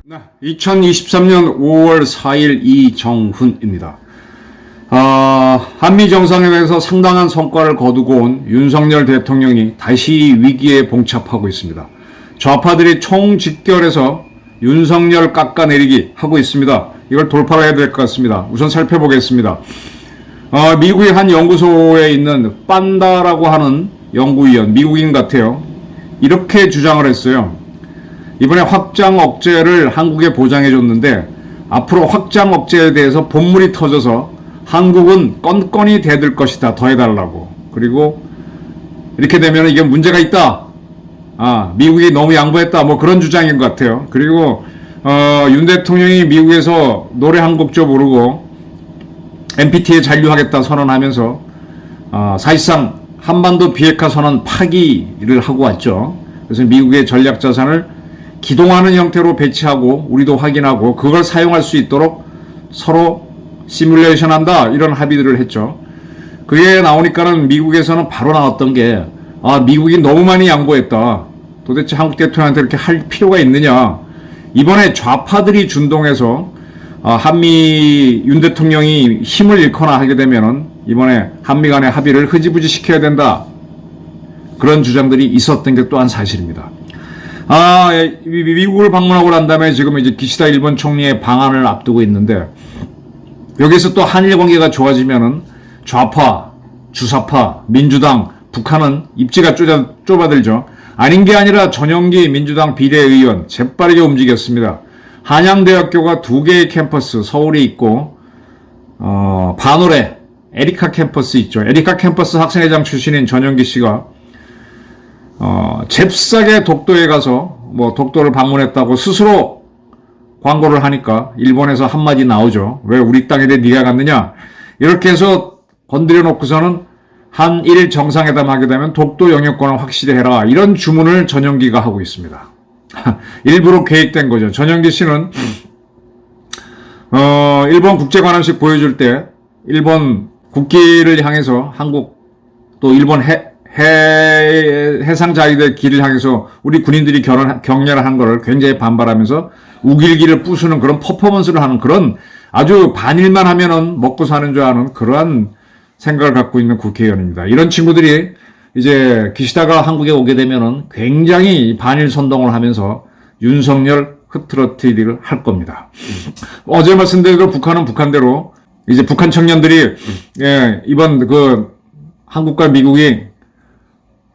네, 2023년 5월 4일 이정훈입니다. 한미 정상회담에서 상당한 성과를 거두고 온 윤석열 대통령이 다시 위기에 봉착하고 있습니다. 좌파들이 총집결해서 윤석열 깎아내리기 하고 있습니다. 이걸 돌파를 해야 될 것 같습니다. 우선 살펴보겠습니다. 미국의 한 연구소에 있는 빤다라고 하는 연구위원, 미국인 같아요. 이렇게 주장을 했어요. 이번에 확장 억제를 한국에 보장해줬는데 앞으로 확장 억제에 대해서 본물이 터져서 한국은 건건이 대들 것이다. 더 해달라고. 그리고 이렇게 되면 이게 문제가 있다. 미국이 너무 양보했다. 뭐 그런 주장인 것 같아요. 그리고 윤 대통령이 미국에서 노래 한 곡도 부르고 NPT에 잔류하겠다 선언하면서 사실상 한반도 비핵화 선언 파기를 하고 왔죠. 그래서 미국의 전략 자산을 기동하는 형태로 배치하고 우리도 확인하고 그걸 사용할 수 있도록 서로 시뮬레이션 한다, 이런 합의들을 했죠. 그게 나오니까는 미국에서는 바로 나왔던 게 미국이 너무 많이 양보했다. 도대체 한국 대통령한테 이렇게 할 필요가 있느냐. 이번에 좌파들이 준동해서 한미 윤 대통령이 힘을 잃거나 하게 되면은 이번에 한미 간의 합의를 흐지부지 시켜야 된다. 그런 주장들이 있었던 게 또한 사실입니다. 미국을 방문하고 난 다음에 지금 이제 기시다 일본 총리의 방한을 앞두고 있는데 여기서 또 한일 관계가 좋아지면은 좌파, 주사파, 민주당, 북한은 입지가 좁아들죠. 아닌 게 아니라 전용기 민주당 비례의원 재빠르게 움직였습니다. 한양대학교가 2개의 캠퍼스 서울에 있고 반올에 에리카 캠퍼스 있죠. 에리카 캠퍼스 학생회장 출신인 전용기 씨가 잽싸게 독도에 가서 뭐 독도를 방문했다고 스스로 광고를 하니까 일본에서 한마디 나오죠. 왜 우리 땅에 대해 네가 갔느냐. 이렇게 해서 건드려 놓고서는 한일 정상회담 하게 되면 독도 영역권을 확실히 해라. 이런 주문을 전용기가 하고 있습니다. 일부러 계획된 거죠. 전용기 씨는 일본 국제관함식 보여줄 때 일본 국기를 향해서 한국 또 일본 해상자위대 길을 향해서 우리 군인들이 격려를 한 거를 굉장히 반발하면서 우길기를 부수는 그런 퍼포먼스를 하는 그런 아주 반일만 하면은 먹고 사는 줄 아는 그러한 생각을 갖고 있는 국회의원입니다. 이런 친구들이 이제 기시다가 한국에 오게 되면은 굉장히 반일 선동을 하면서 윤석열 흐트러뜨리기를 할 겁니다. 어제 말씀드린 북한은 북한대로 이제 북한 청년들이 이번 한국과 미국이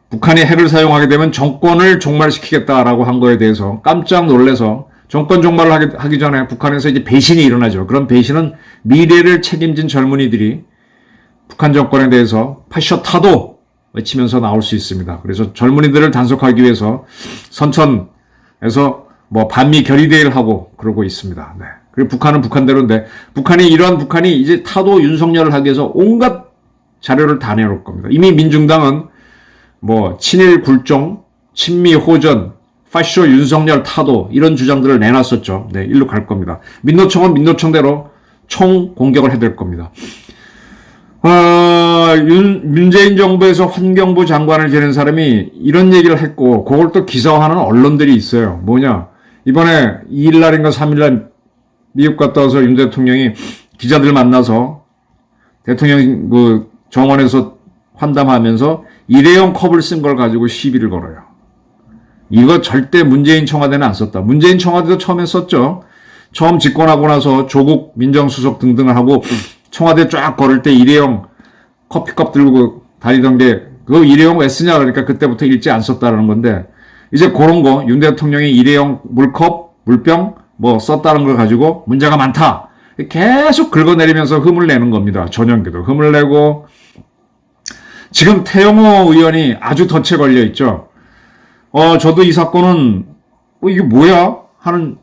북한이 핵을 사용하게 되면 정권을 종말시키겠다라고 한 거에 대해서 깜짝 놀라서 정권 종말을 하기 전에 북한에서 이제 배신이 일어나죠. 그런 배신은 미래를 책임진 젊은이들이 북한 정권에 대해서 파쇼 타도 외치면서 나올 수 있습니다. 그래서 젊은이들을 단속하기 위해서 선천에서 뭐 반미 결의대회를 하고 그러고 있습니다. 네. 그리고 북한은 북한대로인데 이러한 북한이 이제 타도 윤석열을 하기 위해서 온갖 자료를 다 내놓을 겁니다. 이미 민중당은 뭐 친일 굴종, 친미 호전, 파쇼 윤석열 타도 이런 주장들을 내놨었죠. 네, 일로 갈 겁니다. 민노총은 민노총대로 총 공격을 해댈 겁니다. 문재인 정부에서 환경부 장관을 지낸 사람이 이런 얘기를 했고 그걸 또 기사화하는 언론들이 있어요. 뭐냐, 이번에 2일날인가 3일날 미국 갔다 와서 윤 대통령이 기자들 만나서 대통령 정원에서 환담하면서 일회용 컵을 쓴 걸 가지고 시비를 걸어요. 이거 절대 문재인 청와대는 안 썼다. 문재인 청와대도 처음에 썼죠. 처음 집권하고 나서 조국 민정수석 등등을 하고 청와대 쫙 걸을 때 일회용 커피컵 들고 다니던 게 그거 일회용 왜 쓰냐 그러니까 그때부터 일제 안 썼다는 건데 이제 그런 거 윤 대통령이 일회용 물컵, 물병 뭐 썼다는 걸 가지고 문제가 많다. 계속 긁어내리면서 흠을 내는 겁니다. 전용기도 흠을 내고 지금 태영호 의원이 아주 덫에 걸려 있죠. 저도 이 사건은 이게 뭐야 하는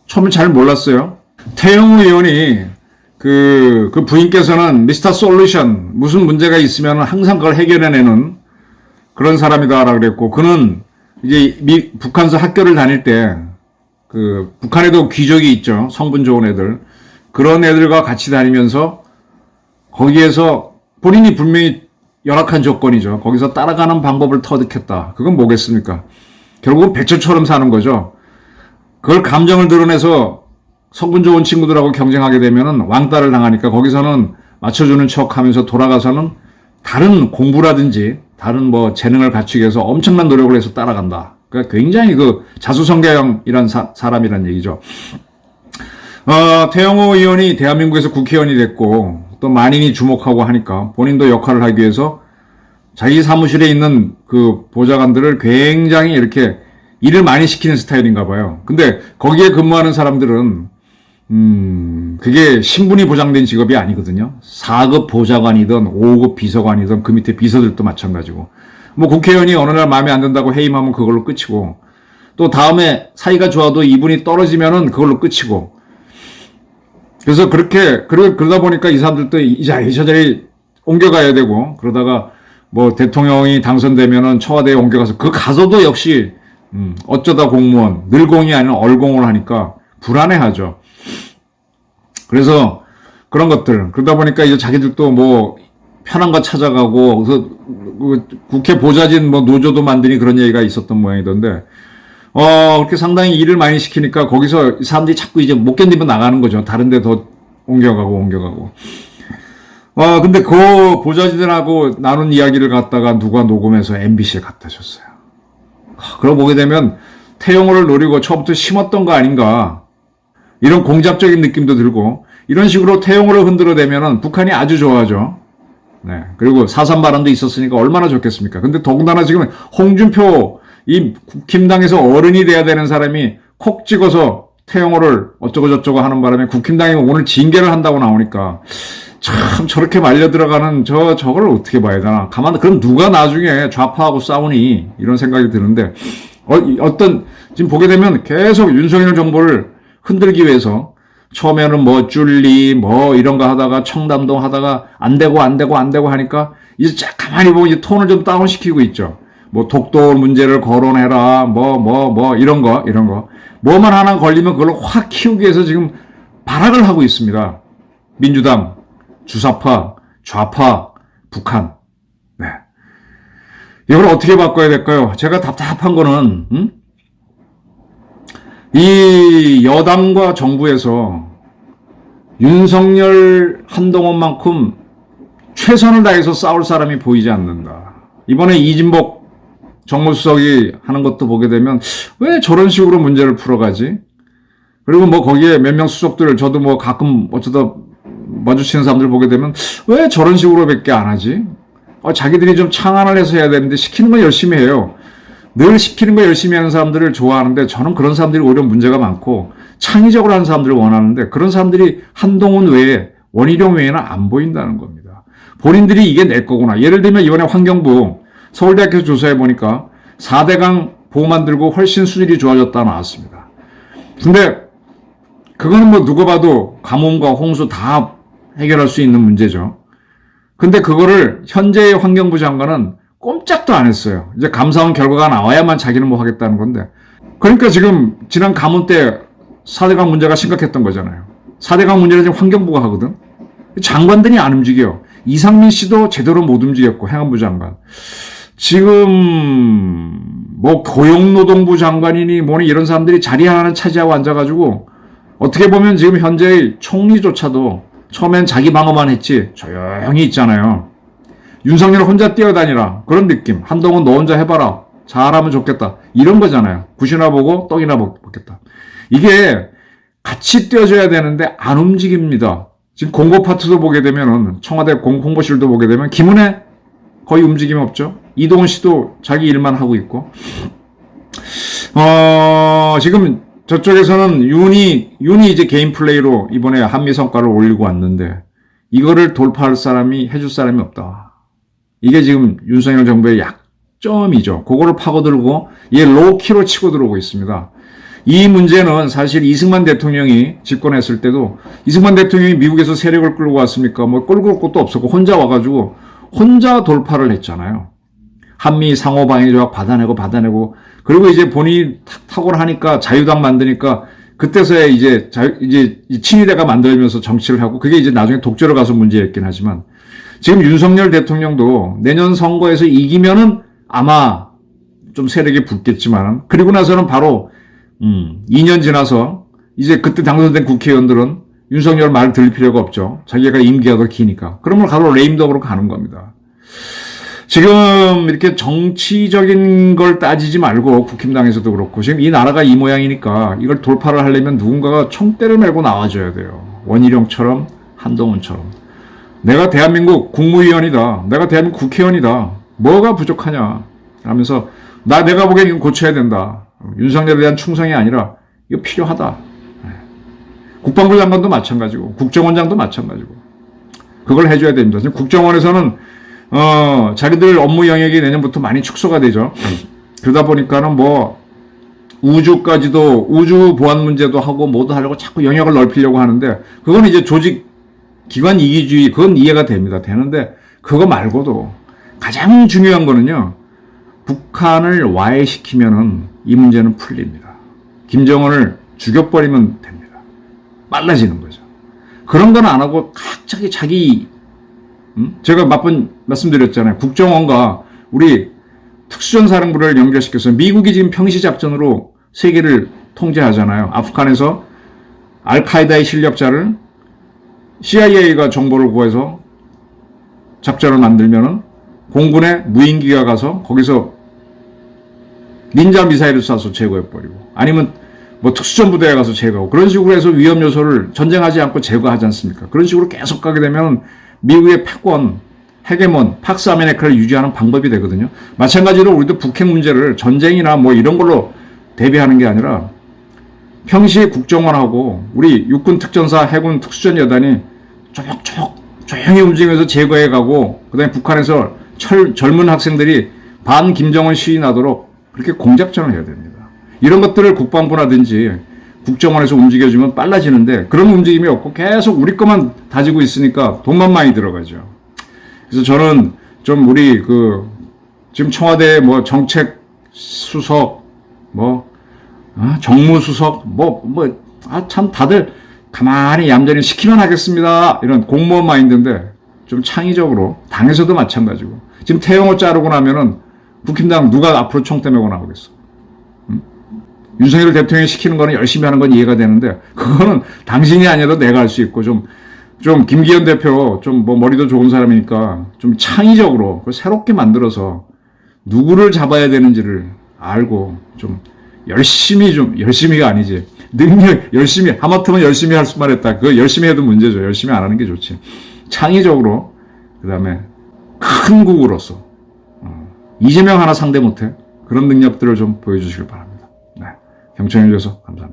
처음에 잘 몰랐어요. 태영호 의원이 그 부인께서는 미스터 솔루션 무슨 문제가 있으면 항상 그걸 해결해내는 그런 사람이다라고 그랬고 그는 이제 북한서 학교를 다닐 때 북한에도 귀족이 있죠. 성분 좋은 애들. 그런 애들과 같이 다니면서 거기에서 본인이 분명히 열악한 조건이죠. 거기서 따라가는 방법을 터득했다. 그건 뭐겠습니까? 결국은 백조처럼 사는 거죠. 그걸 감정을 드러내서 성분 좋은 친구들하고 경쟁하게 되면은 왕따를 당하니까 거기서는 맞춰주는 척 하면서 돌아가서는 다른 공부라든지 다른 뭐 재능을 갖추기 위해서 엄청난 노력을 해서 따라간다. 그러니까 굉장히 그 자수성가형이란 사람이란 얘기죠. 태영호 의원이 대한민국에서 국회의원이 됐고 또 만인이 주목하고 하니까 본인도 역할을 하기 위해서 자기 사무실에 있는 그 보좌관들을 굉장히 이렇게 일을 많이 시키는 스타일인가 봐요. 근데 거기에 근무하는 사람들은 그게 신분이 보장된 직업이 아니거든요. 4급 보좌관이든 5급 비서관이든 그 밑에 비서들도 마찬가지고. 뭐 국회의원이 어느 날 마음에 안 든다고 해임하면 그걸로 끝이고 또 다음에 사이가 좋아도 이분이 떨어지면은 그걸로 끝이고. 그래서 그러다 보니까 이 사람들도 이 자리에 옮겨가야 되고 그러다가 뭐 대통령이 당선되면은 청와대에 옮겨가서 그 가서도 역시 어쩌다 공무원, 늘공이 아닌 얼공을 하니까 불안해하죠. 그래서 그런 것들 그러다 보니까 이제 자기들도 뭐 편한 거 찾아가고 그래서 국회 보좌진 뭐 노조도 만드니 그런 얘기가 있었던 모양이던데 그렇게 상당히 일을 많이 시키니까 거기서 사람들이 자꾸 이제 못 견디면 나가는 거죠. 다른 데 더 옮겨가고. 근데 그 보좌진들하고 나눈 이야기를 갖다가 누가 녹음해서 MBC에 갖다 줬어요. 그러고 보게 되면 태영호를 노리고 처음부터 심었던 거 아닌가. 이런 공작적인 느낌도 들고, 이런 식으로 태영호를 흔들어대면은 북한이 아주 좋아하죠. 네. 그리고 4.3 발언도 있었으니까 얼마나 좋겠습니까? 근데 더군다나 지금 홍준표, 이 국힘당에서 어른이 돼야 되는 사람이 콕 찍어서 태영호를 어쩌고저쩌고 하는 바람에 국힘당이 오늘 징계를 한다고 나오니까 참 저렇게 말려 들어가는 저걸 어떻게 봐야 되나. 그럼 누가 나중에 좌파하고 싸우니? 이런 생각이 드는데, 지금 보게 되면 계속 윤석열 정부를 흔들기 위해서 처음에는 뭐 줄리 뭐 이런 거 하다가 청담동 하다가 안 되고 하니까 이제 가만히 보면 이제 톤을 좀 다운시키고 있죠. 뭐 독도 문제를 거론해라 이런 거 뭐만 하나 걸리면 그걸 확 키우기 위해서 지금 발악을 하고 있습니다. 민주당, 주사파, 좌파, 북한. 네. 이걸 어떻게 바꿔야 될까요? 제가 답답한 거는 이 여당과 정부에서 윤석열 한동훈만큼 최선을 다해서 싸울 사람이 보이지 않는다. 이번에 이진복 정무수석이 하는 것도 보게 되면 왜 저런 식으로 문제를 풀어가지? 그리고 뭐 거기에 몇 명 수석들 저도 뭐 가끔 어쩌다 마주치는 사람들 보게 되면 왜 저런 식으로밖에 안 하지? 자기들이 좀 창안을 해서 해야 되는데 시키는 건 열심히 해요. 늘 시키는 거 열심히 하는 사람들을 좋아하는데 저는 그런 사람들이 오히려 문제가 많고 창의적으로 하는 사람들을 원하는데 그런 사람들이 한동훈 외에 원희룡 외에는 안 보인다는 겁니다. 본인들이 이게 내 거구나. 예를 들면 이번에 환경부 서울대학교에서 조사해 보니까 4대강 보호만 들고 훨씬 수질이 좋아졌다 나왔습니다. 근데 그거는 뭐 누가 봐도 가뭄과 홍수 다 해결할 수 있는 문제죠. 근데 그거를 현재의 환경부 장관은 꼼짝도 안 했어요. 이제 감사원 결과가 나와야만 자기는 뭐 하겠다는 건데. 그러니까 지금 지난 가뭄 때 4대강 문제가 심각했던 거잖아요. 4대강 문제는 지금 환경부가 하거든. 장관들이 안 움직여. 이상민 씨도 제대로 못 움직였고 행안부 장관. 지금 뭐 고용노동부 장관이니 뭐니 이런 사람들이 자리 하나는 차지하고 앉아가지고 어떻게 보면 지금 현재의 총리조차도 처음엔 자기 방어만 했지 조용히 있잖아요. 윤석열 혼자 뛰어다니라 그런 느낌. 한동훈 너 혼자 해봐라. 잘하면 좋겠다. 이런 거잖아요. 굿이나 보고 떡이나 먹겠다. 이게 같이 뛰어줘야 되는데 안 움직입니다. 지금 공고 파트도 보게 되면은 청와대 홍보실도 보게 되면 김은혜 거의 움직임 없죠. 이동훈 씨도 자기 일만 하고 있고. 지금 저쪽에서는 윤이 이제 개인 플레이로 이번에 한미 성과를 올리고 왔는데 이거를 돌파할 사람이 해줄 사람이 없다. 이게 지금 윤석열 정부의 약점이죠. 그거를 파고들고 이게 로키로 치고 들어오고 있습니다. 이 문제는 사실 이승만 대통령이 집권했을 때도 이승만 대통령이 미국에서 세력을 끌고 왔습니까? 뭐 끌고 올 것도 없었고 혼자 와가지고 혼자 돌파를 했잖아요. 한미 상호 방위 조약 받아내고 그리고 이제 본인이 탁월하니까 자유당 만드니까 그때서야 이제 친위대가 만들면서 정치를 하고 그게 이제 나중에 독재로 가서 문제였긴 하지만 지금 윤석열 대통령도 내년 선거에서 이기면은 아마 좀 세력이 붙겠지만 그리고 나서는 바로 2년 지나서 이제 그때 당선된 국회의원들은 윤석열 말 들을 필요가 없죠. 자기가 임기가 더 기니까. 그러면 바로 레임덕으로 가는 겁니다. 지금 이렇게 정치적인 걸 따지지 말고 국힘당에서도 그렇고 지금 이 나라가 이 모양이니까 이걸 돌파를 하려면 누군가가 총대를 메고 나와줘야 돼요. 원희룡처럼 한동훈처럼. 내가 대한민국 국무위원이다. 내가 대한민국 국회의원이다. 뭐가 부족하냐 하면서 내가 보기엔 이건 고쳐야 된다. 윤석열에 대한 충성이 아니라 이거 필요하다. 국방부 장관도 마찬가지고 국정원장도 마찬가지고 그걸 해줘야 됩니다. 지금 국정원에서는 자기들 업무 영역이 내년부터 많이 축소가 되죠. 그러다 보니까는 뭐 우주까지도 우주 보안 문제도 하고 뭐도 하려고 자꾸 영역을 넓히려고 하는데 그건 이제 조직 기관 이기주의 그건 이해가 됩니다. 되는데 그거 말고도 가장 중요한 거는요. 북한을 와해시키면은 이 문제는 풀립니다. 김정은을 죽여버리면 됩니다. 빨라지는 거죠. 그런 건 안 하고 갑자기 자기 제가 몇 번 말씀드렸잖아요. 국정원과 우리 특수전사령부를 연결시켜서 미국이 지금 평시작전으로 세계를 통제하잖아요. 아프간에서 알카에다의 실력자를 CIA가 정보를 구해서 작전을 만들면은 공군의 무인기가 가서 거기서 닌자 미사일을 쏴서 제거해버리고 아니면 뭐 특수전부대에 가서 제거하고 그런 식으로 해서 위험 요소를 전쟁하지 않고 제거하지 않습니까? 그런 식으로 계속 가게 되면 미국의 패권, 헤게몬, 팍스 아메리카를 유지하는 방법이 되거든요. 마찬가지로 우리도 북핵 문제를 전쟁이나 뭐 이런 걸로 대비하는 게 아니라 평시에 국정원하고 우리 육군 특전사, 해군 특수전 여단이 쪼역쪼역 조용히 움직이면서 제거해가고 그다음에 북한에서 젊은 학생들이 반 김정은 시위 나도록 그렇게 공작전을 해야 됩니다. 이런 것들을 국방부라든지 국정원에서 움직여주면 빨라지는데 그런 움직임이 없고 계속 우리 것만 다지고 있으니까 돈만 많이 들어가죠. 그래서 저는 좀 우리 지금 청와대 뭐 정책 수석 정무수석 참 다들 가만히 얌전히 시키면 하겠습니다. 이런 공무원 마인드인데 좀 창의적으로 당에서도 마찬가지고 지금 태영호 자르고 나면은 국힘당 누가 앞으로 총대 메고 나오겠어. 윤석열 대통령이 시키는 거는 열심히 하는 건 이해가 되는데 그거는 당신이 아니라도 내가 할 수 있고 좀 김기현 대표 좀 뭐 머리도 좋은 사람이니까 좀 창의적으로 새롭게 만들어서 누구를 잡아야 되는지를 알고 좀 열심히가 아니지 열심히 하마터면 열심히 할 수만 했다. 그거 열심히 해도 문제죠. 열심히 안 하는 게 좋지. 창의적으로 그다음에 큰 국으로서 이재명 하나 상대 못해 그런 능력들을 좀 보여주시길 바랍니다. 경청해 주셔서 감사합니다.